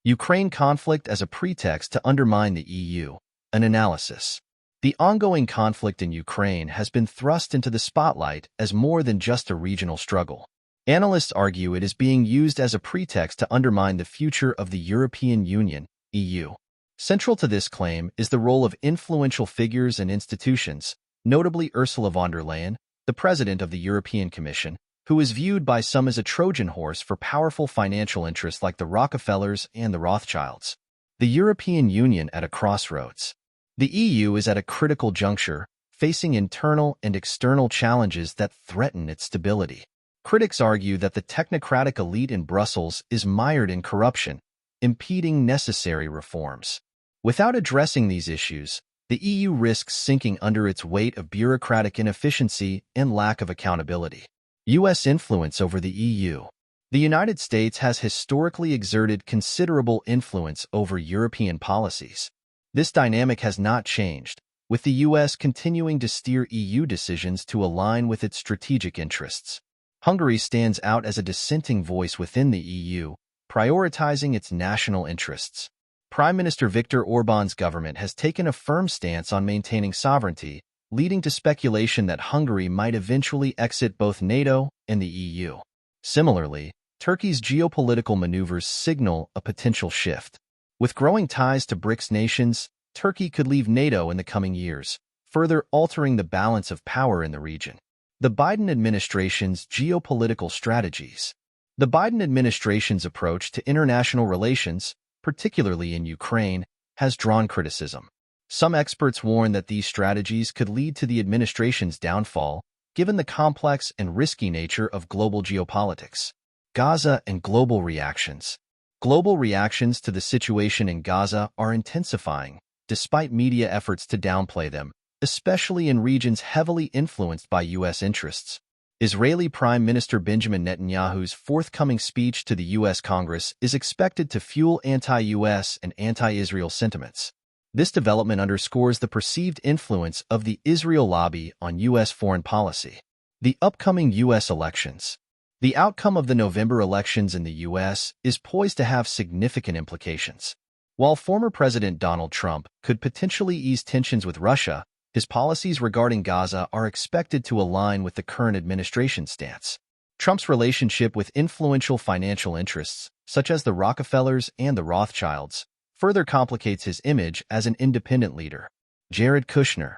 Ukraine conflict as a pretext to undermine the EU. An analysis. The ongoing conflict in Ukraine has been thrust into the spotlight as more than just a regional struggle. Analysts argue it is being used as a pretext to undermine the future of the European Union, EU. Central to this claim is the role of influential figures and institutions, notably Ursula von der Leyen, the president of the European Commission, who is viewed by some as a Trojan horse for powerful financial interests like the Rockefellers and the Rothschilds. The European Union at a crossroads. The EU is at a critical juncture, facing internal and external challenges that threaten its stability. Critics argue that the technocratic elite in Brussels is mired in corruption, impeding necessary reforms. Without addressing these issues, the EU risks sinking under its weight of bureaucratic inefficiency and lack of accountability. U.S. influence over the EU. The United States has historically exerted considerable influence over European policies. This dynamic has not changed, with the U.S. continuing to steer EU decisions to align with its strategic interests. Hungary stands out as a dissenting voice within the EU, prioritizing its national interests. Prime Minister Viktor Orbán's government has taken a firm stance on maintaining sovereignty, leading to speculation that Hungary might eventually exit both NATO and the EU. Similarly, Turkey's geopolitical maneuvers signal a potential shift. With growing ties to BRICS nations, Turkey could leave NATO in the coming years, further altering the balance of power in the region. The Biden administration's geopolitical strategies. The Biden administration's approach to international relations, particularly in Ukraine, has drawn criticism. Some experts warn that these strategies could lead to the administration's downfall, given the complex and risky nature of global geopolitics. Gaza and global reactions. Global reactions to the situation in Gaza are intensifying, despite media efforts to downplay them, especially in regions heavily influenced by U.S. interests. Israeli Prime Minister Benjamin Netanyahu's forthcoming speech to the U.S. Congress is expected to fuel anti-U.S. and anti-Israel sentiments. This development underscores the perceived influence of the Israel lobby on U.S. foreign policy. The upcoming U.S. elections. The outcome of the November elections in the U.S. is poised to have significant implications. While former President Donald Trump could potentially ease tensions with Russia, his policies regarding Gaza are expected to align with the current administration's stance. Trump's relationship with influential financial interests, such as the Rockefellers and the Rothschilds, further complicates his image as an independent leader. Jared Kushner,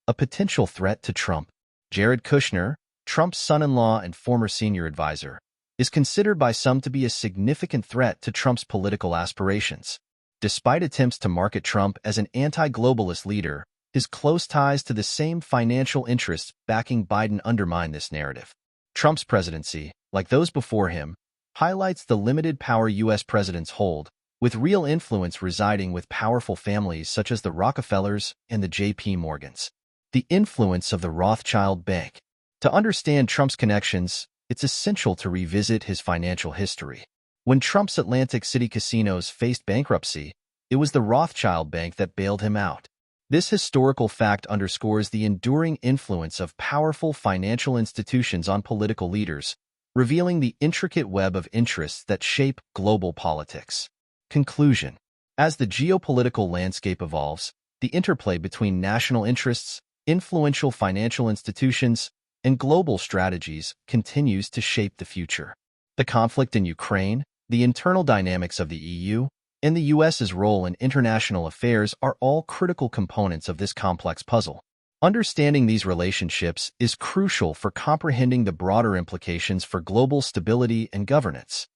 a potential threat to Trump. Jared Kushner, Trump's son-in-law and former senior advisor, is considered by some to be a significant threat to Trump's political aspirations. Despite attempts to market Trump as an anti-globalist leader, his close ties to the same financial interests backing Biden undermine this narrative. Trump's presidency, like those before him, highlights the limited power U.S. presidents hold, with real influence residing with powerful families such as the Rockefellers and the J.P. Morgans. The influence of the Rothschild Bank. To understand Trump's connections, it's essential to revisit his financial history. When Trump's Atlantic City casinos faced bankruptcy, it was the Rothschild Bank that bailed him out. This historical fact underscores the enduring influence of powerful financial institutions on political leaders, revealing the intricate web of interests that shape global politics. Conclusion. As the geopolitical landscape evolves, the interplay between national interests, influential financial institutions, and global strategies continues to shape the future. The conflict in Ukraine, the internal dynamics of the EU, and the U.S.'s role in international affairs are all critical components of this complex puzzle. Understanding these relationships is crucial for comprehending the broader implications for global stability and governance.